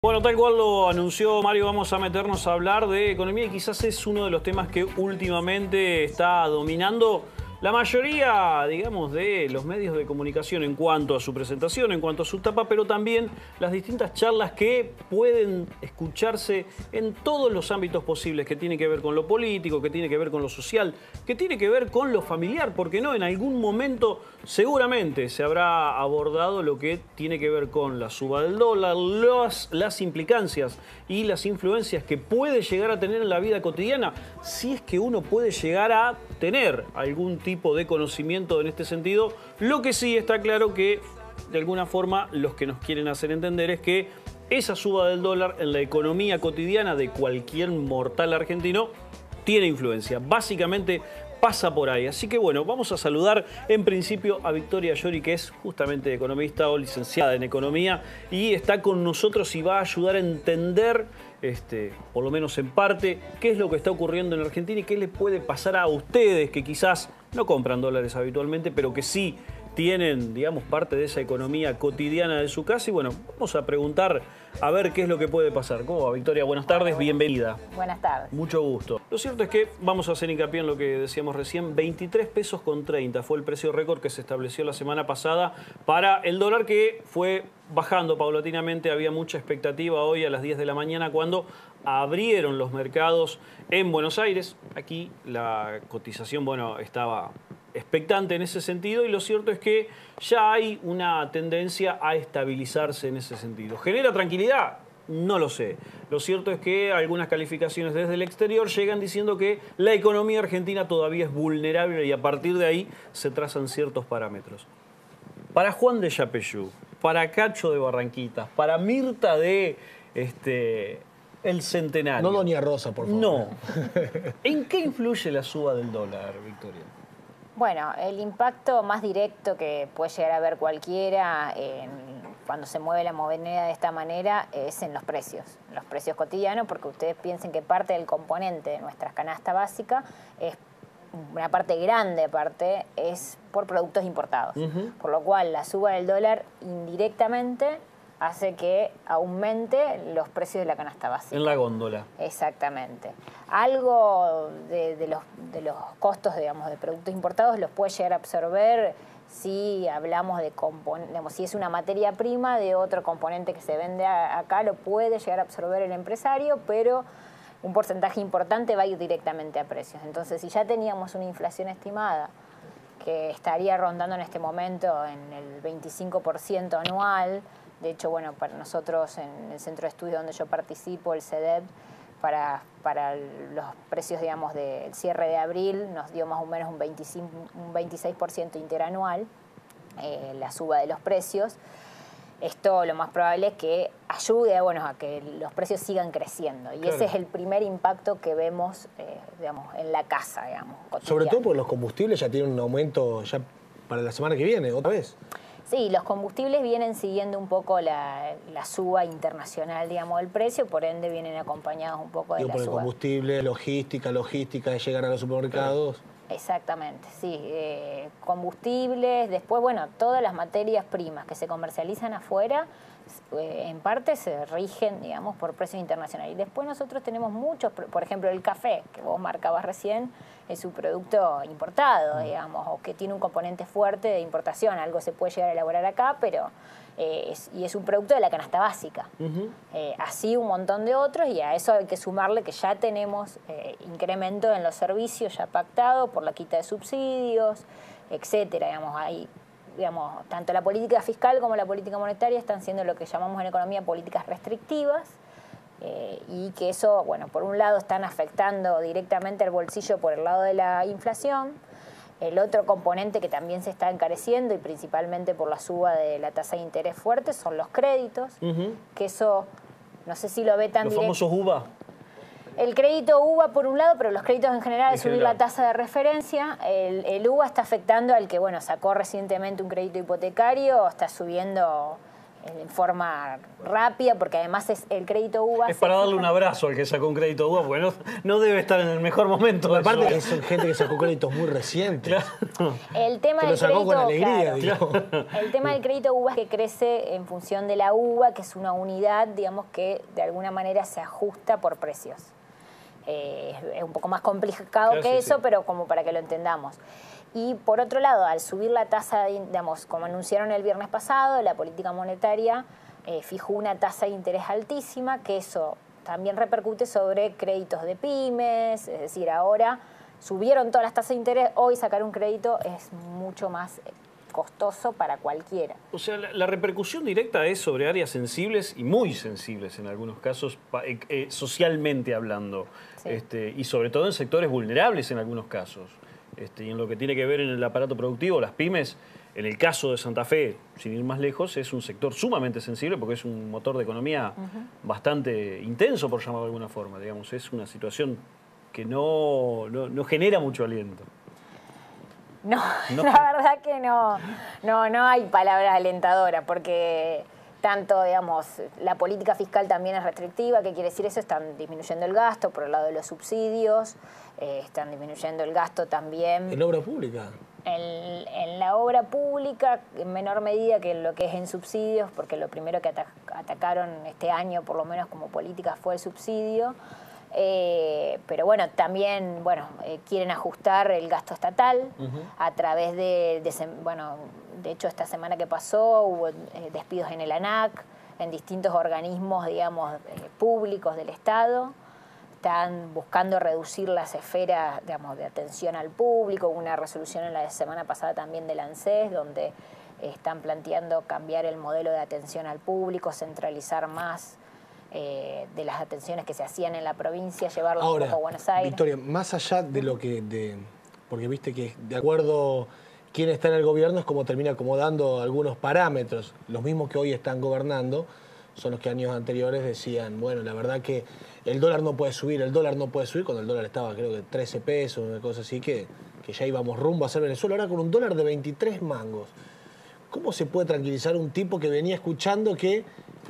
Bueno, tal cual lo anunció Mario, vamos a meternos a hablar de economía y quizás es uno de los temas que últimamente está dominando la mayoría, digamos, de los medios de comunicación en cuanto a su presentación, en cuanto a su tapa, pero también las distintas charlas que pueden escucharse en todos los ámbitos posibles, que tiene que ver con lo político, que tiene que ver con lo social, que tiene que ver con lo familiar, porque no, en algún momento seguramente se habrá abordado lo que tiene que ver con la suba del dólar, las implicancias y las influencias que puede llegar a tener en la vida cotidiana, si es que uno puede llegar a tener algún tipo de conocimiento en este sentido. Lo que sí está claro que, de alguna forma, los que nos quieren hacer entender es que esa suba del dólar en la economía cotidiana de cualquier mortal argentino tiene influencia. Básicamente pasa por ahí. Así que bueno, vamos a saludar en principio a Victoria Llori, que es justamente economista o licenciada en economía y está con nosotros y va a ayudar a entender, por lo menos en parte, qué es lo que está ocurriendo en Argentina y qué le puede pasar a ustedes que quizás no compran dólares habitualmente, pero que sí tienen, digamos, parte de esa economía cotidiana de su casa. Y bueno, vamos a preguntar a ver qué es lo que puede pasar. ¿Cómo va, Victoria? Buenas tardes, bienvenida. Buenas tardes. Mucho gusto. Lo cierto es que vamos a hacer hincapié en lo que decíamos recién, 23 pesos con 30 fue el precio récord que se estableció la semana pasada para el dólar, que fue bajando paulatinamente. Había mucha expectativa hoy a las 10 de la mañana cuando abrieron los mercados en Buenos Aires. Aquí la cotización, bueno, estaba expectante en ese sentido y lo cierto es que ya hay una tendencia a estabilizarse en ese sentido. ¿Genera tranquilidad? No lo sé. Lo cierto es que algunas calificaciones desde el exterior llegan diciendo que la economía argentina todavía es vulnerable y a partir de ahí se trazan ciertos parámetros. Para Juan de Yapeyú, para Cacho de Barranquitas, para Mirta de El Centenario. No Doña Rosa, por favor. No. ¿En qué influye la suba del dólar, Victoria? Bueno, el impacto más directo que puede llegar a ver cualquiera cuando se mueve la moneda de esta manera es en los precios cotidianos, porque ustedes piensen que parte del componente de nuestra canasta básica es una parte grande, aparte, es por productos importados. Por lo cual, la suba del dólar indirectamente hace que aumente los precios de la canasta básica. En la góndola. Exactamente. Algo de los costos, digamos, de productos importados los puede llegar a absorber si hablamos de si es una materia prima de otro componente que se vende acá, lo puede llegar a absorber el empresario, pero un porcentaje importante va a ir directamente a precios. Entonces, si ya teníamos una inflación estimada que estaría rondando en este momento en el 25% anual, de hecho, bueno, para nosotros en el centro de estudio donde yo participo, el CEDEP, para los precios, digamos, del cierre de abril, nos dio más o menos un 26% interanual, la suba de los precios. Esto lo más probable es que ayude a que los precios sigan creciendo. Y claro, ese es el primer impacto que vemos, digamos, en la casa, digamos, cotidiano. Sobre todo porque los combustibles ya tienen un aumento ya para la semana que viene, otra vez. Sí, los combustibles vienen siguiendo un poco la suba internacional, digamos, del precio, por ende vienen acompañados un poco de la suba. Por el combustible, logística, llegan a los supermercados. Exactamente, sí. Combustibles, después, bueno, todas las materias primas que se comercializan afuera, en parte se rigen, digamos, por precios internacionales. Y después nosotros tenemos muchos, por ejemplo, el café, que vos marcabas recién, es un producto importado, digamos, o que tiene un componente fuerte de importación. Algo se puede llegar a elaborar acá, pero es un producto de la canasta básica. Así un montón de otros, y a eso hay que sumarle que ya tenemos incremento en los servicios ya pactado por la quita de subsidios, etcétera. Digamos, tanto la política fiscal como la política monetaria están siendo lo que llamamos en economía políticas restrictivas, y que eso, bueno, por un lado están afectando directamente al bolsillo por el lado de la inflación. El otro componente que también se está encareciendo, y principalmente por la suba de la tasa de interés fuerte, son los créditos, que eso, no sé si lo ve tan directo. ¿Los famosos UVA? El crédito UVA por un lado, pero los créditos en general, al subir la tasa de referencia, el UVA está afectando al que, bueno, sacó recientemente un crédito hipotecario, está subiendo en forma rápida, porque además el crédito UVA... Es para darle un abrazo al que sacó un crédito UVA, porque no debe estar en el mejor momento. Aparte que son gente que sacó créditos muy recientes. Claro. El tema que del lo sacó crédito, con alegría, claro, digo. el tema del crédito UVA es que crece en función de la uva, que es una unidad, digamos, que de alguna manera se ajusta por precios. Es un poco más complicado claro, que sí, eso, sí. pero como para que lo entendamos. Y por otro lado, al subir la tasa, digamos, como anunciaron el viernes pasado, la política monetaria fijó una tasa de interés altísima, que eso también repercute sobre créditos de pymes, es decir, ahora subieron todas las tasas de interés, hoy sacar un crédito es mucho más costoso para cualquiera. O sea, la repercusión directa es sobre áreas sensibles y muy sensibles en algunos casos, socialmente hablando, Sí. y sobre todo en sectores vulnerables en algunos casos. Y en lo que tiene que ver en el aparato productivo, las pymes, en el caso de Santa Fe, sin ir más lejos, es un sector sumamente sensible porque es un motor de economía bastante intenso, por llamarlo de alguna forma. Digamos, es una situación que no genera mucho aliento. No, No. la verdad que no hay palabras alentadoras, porque tanto, digamos, la política fiscal también es restrictiva. ¿Qué quiere decir eso? Están disminuyendo el gasto por el lado de los subsidios, están disminuyendo el gasto también En obra pública. en la obra pública, en menor medida que en lo que es en subsidios, porque lo primero que atacaron este año, por lo menos como política, fue el subsidio. Pero bueno, también quieren ajustar el gasto estatal a través bueno, de hecho esta semana que pasó hubo despidos en el ANAC, en distintos organismos, digamos, públicos del Estado. Están buscando reducir las esferas, digamos, de atención al público. Hubo una resolución en la semana pasada también del ANSES, donde están planteando cambiar el modelo de atención al público, centralizar más de las atenciones que se hacían en la provincia, llevarlas un poco a Buenos Aires. Victoria, más allá de lo que... porque viste que de acuerdo quién está en el gobierno es como termina acomodando algunos parámetros. Los mismos que hoy están gobernando son los que años anteriores decían, bueno, la verdad que el dólar no puede subir, cuando el dólar estaba creo que 13 pesos, una cosa así, que ya íbamos rumbo a ser Venezuela. Ahora con un dólar de 23 mangos. ¿Cómo se puede tranquilizar un tipo que venía escuchando que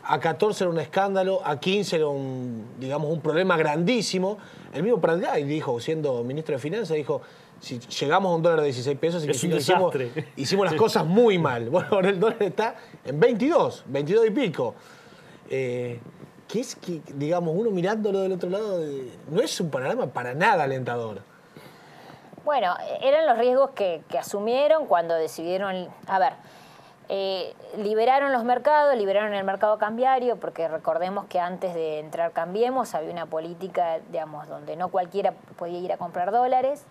a 14 era un escándalo, a 15 era un problema grandísimo? El mismo Pratgay dijo, siendo ministro de Finanzas, dijo, si llegamos a un dólar de 16 pesos, hicimos las cosas muy mal. Bueno, ahora el dólar está en 22 y pico. Que es que, digamos, uno mirándolo del otro lado, no es un panorama para nada alentador. Bueno, eran los riesgos que asumieron cuando decidieron... A ver, liberaron los mercados, liberaron el mercado cambiario, porque recordemos que antes de entrar Cambiemos había una política, digamos, donde no cualquiera podía ir a comprar dólares.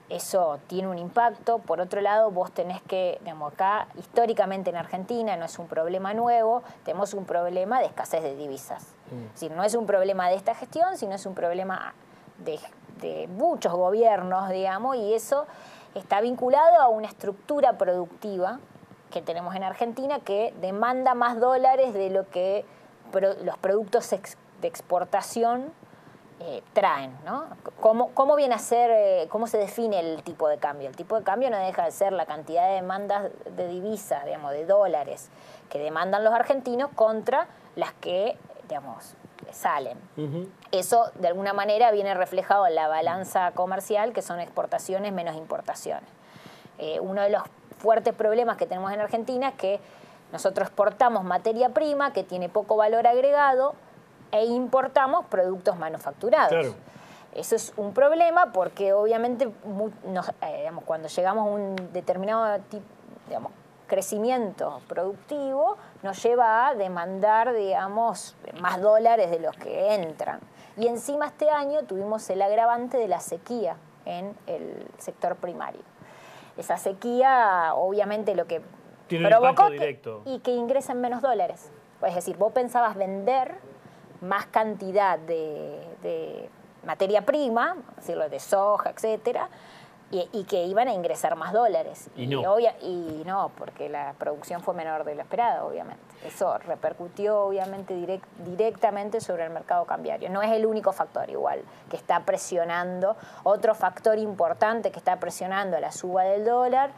Eso tiene un impacto. Por otro lado, vos tenés que, digamos, acá históricamente en Argentina no es un problema nuevo, tenemos un problema de escasez de divisas. Es decir, no es un problema de esta gestión, sino es un problema de muchos gobiernos, digamos, y eso está vinculado a una estructura productiva que tenemos en Argentina que demanda más dólares de lo que los productos de exportación traen, ¿no? ¿Cómo viene a ser, cómo se define el tipo de cambio? El tipo de cambio no deja de ser la cantidad de demandas de divisas, digamos, de dólares que demandan los argentinos contra las que, digamos, salen. Eso, de alguna manera, viene reflejado en la balanza comercial, que son exportaciones menos importaciones. Uno de los fuertes problemas que tenemos en Argentina es que nosotros exportamos materia prima que tiene poco valor agregado e importamos productos manufacturados. Claro. Eso es un problema porque obviamente digamos, cuando llegamos a un determinado crecimiento productivo nos lleva a demandar, digamos, más dólares de los que entran. Y encima este año tuvimos el agravante de la sequía en el sector primario. Esa sequía, obviamente, lo que tiene provocó y que ingresen menos dólares. Es decir, vos pensabas vender más cantidad de materia prima, decirlo, de soja, etcétera, y que iban a ingresar más dólares. Y no. Y no, porque la producción fue menor de lo esperado, obviamente. Eso repercutió, obviamente, directamente sobre el mercado cambiario. No es el único factor, igual, que está presionando. Otro factor importante que está presionando la suba del dólar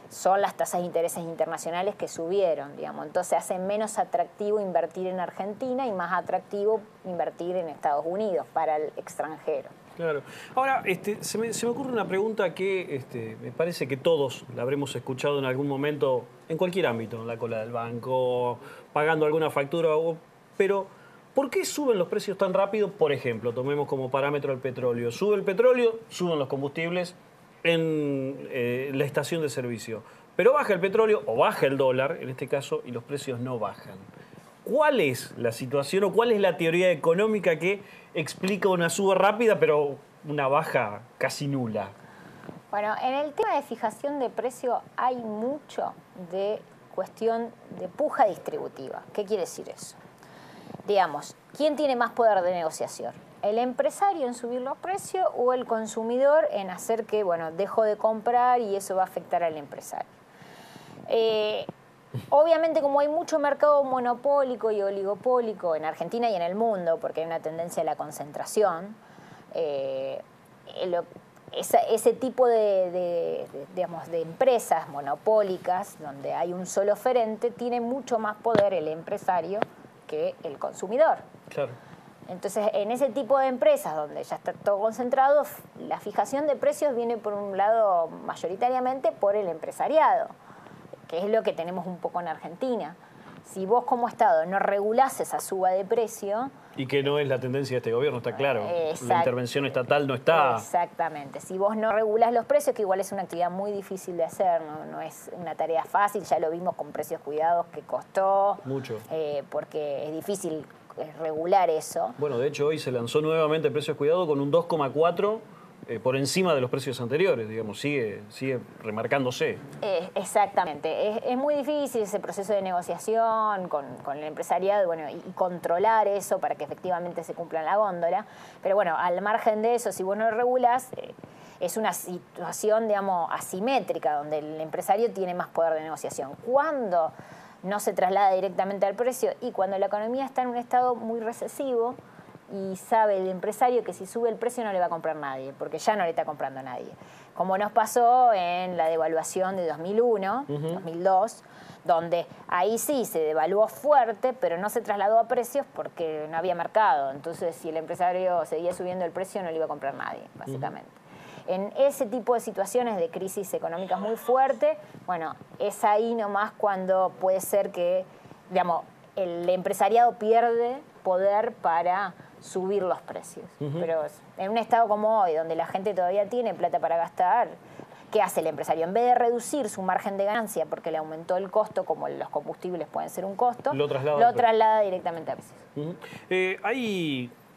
son las tasas de intereses internacionales que subieron, digamos. Entonces hace menos atractivo invertir en Argentina y más atractivo invertir en Estados Unidos para el extranjero. Claro. Ahora, se me ocurre una pregunta que me parece que todos la habremos escuchado en algún momento, en cualquier ámbito, en la cola del banco, pagando alguna factura, pero ¿por qué suben los precios tan rápido? Por ejemplo, tomemos como parámetro el petróleo. Sube el petróleo, suben los combustibles en la estación de servicio. Pero baja el petróleo, o baja el dólar, en este caso, y los precios no bajan. ¿Cuál es la situación o cuál es la teoría económica que explica una suba rápida pero una baja casi nula? Bueno, en el tema de fijación de precio hay mucho de cuestión de puja distributiva. ¿Qué quiere decir eso? Digamos, ¿quién tiene más poder de negociación? ¿El empresario en subir los precios o el consumidor en hacer que, bueno, dejo de comprar y eso va a afectar al empresario? Obviamente, como hay mucho mercado monopólico y oligopólico en Argentina y en el mundo, porque hay una tendencia a la concentración, ese tipo digamos, de empresas monopólicas, donde hay un solo oferente, tiene mucho más poder el empresario que el consumidor. Claro. Entonces, en ese tipo de empresas donde ya está todo concentrado, la fijación de precios viene por un lado mayoritariamente por el empresariado, que es lo que tenemos un poco en Argentina. Si vos como Estado no regulás esa suba de precio... Y que no es la tendencia de este gobierno, está claro. La intervención estatal no está... Exactamente. Si vos no regulás los precios, que igual es una actividad muy difícil de hacer, no es una tarea fácil, ya lo vimos con precios cuidados que costó. Mucho. Porque es difícil regular eso. Bueno, de hecho hoy se lanzó nuevamente Precios Cuidado con un 2,4 por encima de los precios anteriores, digamos, sigue remarcándose. Exactamente, es muy difícil ese proceso de negociación con el empresariado, bueno, y controlar eso para que efectivamente se cumpla en la góndola, pero bueno, al margen de eso, si vos no lo regulás, es una situación, digamos, asimétrica, donde el empresario tiene más poder de negociación. ¿Cuándo no se traslada directamente al precio? Y cuando la economía está en un estado muy recesivo, y sabe el empresario que si sube el precio no le va a comprar nadie, porque ya no le está comprando nadie. Como nos pasó en la devaluación de 2001, 2002, donde ahí sí se devaluó fuerte, pero no se trasladó a precios porque no había mercado. Entonces, si el empresario seguía subiendo el precio, no le iba a comprar nadie, básicamente. En ese tipo de situaciones de crisis económicas muy fuerte, bueno, es ahí nomás cuando puede ser que, digamos, el empresariado pierde poder para subir los precios. Pero en un estado como hoy, donde la gente todavía tiene plata para gastar, ¿qué hace el empresario? En vez de reducir su margen de ganancia porque le aumentó el costo, como los combustibles pueden ser un costo, lo traslada directamente a precios.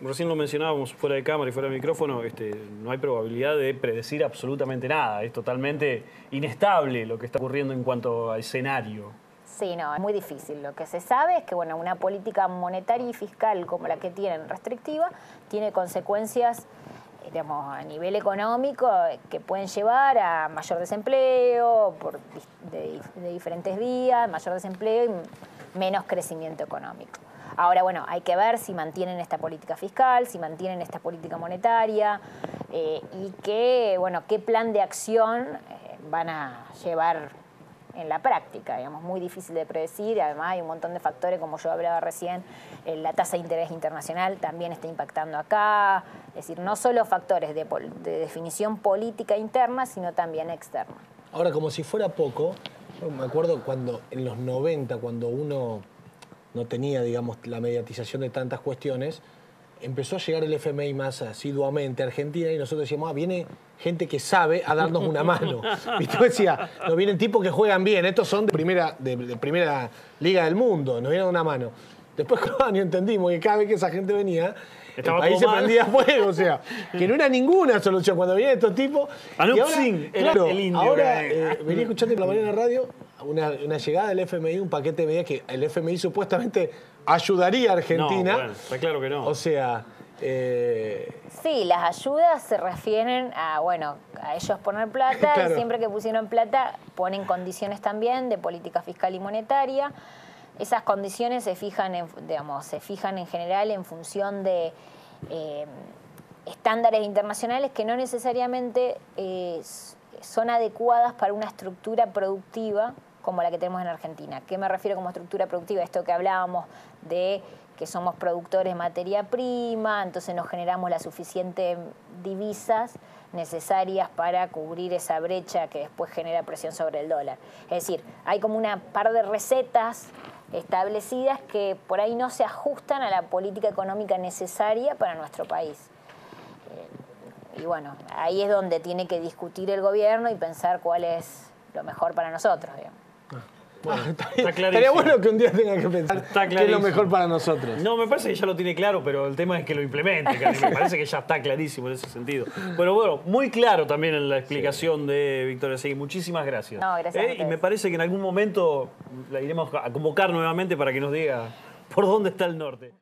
Recién lo mencionábamos fuera de cámara y fuera de micrófono, no hay probabilidad de predecir absolutamente nada. Es totalmente inestable lo que está ocurriendo en cuanto a escenario. Sí, no, es muy difícil. Lo que se sabe es que, bueno, una política monetaria y fiscal como la que tienen restrictiva tiene consecuencias, digamos, a nivel económico que pueden llevar a mayor desempleo de diferentes vías, mayor desempleo y menos crecimiento económico. Ahora, bueno, hay que ver si mantienen esta política fiscal, si mantienen esta política monetaria y qué plan de acción van a llevar en la práctica, digamos, muy difícil de predecir. Además hay un montón de factores, como yo hablaba recién, la tasa de interés internacional también está impactando acá, es decir, no solo factores de definición política interna, sino también externa. Ahora, como si fuera poco, me acuerdo cuando en los 90, cuando uno no tenía, digamos, la mediatización de tantas cuestiones, empezó a llegar el FMI más asiduamente a Argentina y nosotros decíamos, viene gente que sabe a darnos una mano. Y tú decías, nos vienen tipos que juegan bien, estos son de primera liga del mundo, nos vienen a una mano. Después, con los años entendimos que cada vez que esa gente venía, el país se prendía fuego, o sea, que no era ninguna solución cuando venían estos tipos. Anup y ahora, Singh, claro, el indio. Ahora venía escuchando por la mañana en la radio una llegada del FMI, un paquete de medidas que el FMI supuestamente ayudaría a Argentina. No, bueno, está claro que no. O sea... Sí, las ayudas se refieren a, bueno, a ellos poner plata, claro. Y siempre que pusieron plata ponen condiciones también de política fiscal y monetaria. Esas condiciones se fijan en general en función de estándares internacionales que no necesariamente son adecuadas para una estructura productiva como la que tenemos en Argentina. ¿Qué me refiero como estructura productiva? Esto que hablábamos de que somos productores de materia prima, entonces nos generamos las suficientes divisas necesarias para cubrir esa brecha que después genera presión sobre el dólar. Es decir, hay como una par de recetas establecidas que por ahí no se ajustan a la política económica necesaria para nuestro país. Y bueno, ahí es donde tiene que discutir el gobierno y pensar cuál es lo mejor para nosotros, digamos. Bueno, está clarísimo. estaría bueno que un día tenga que pensar qué es lo mejor para nosotros. No, me parece que ya lo tiene claro, pero el tema es que lo implemente, Cari. Me parece que ya está clarísimo en ese sentido. Pero bueno, muy claro también en la explicación de Victoria Seguí. Muchísimas gracias. No, gracias a ustedes. Y me parece que en algún momento la iremos a convocar nuevamente para que nos diga por dónde está el norte.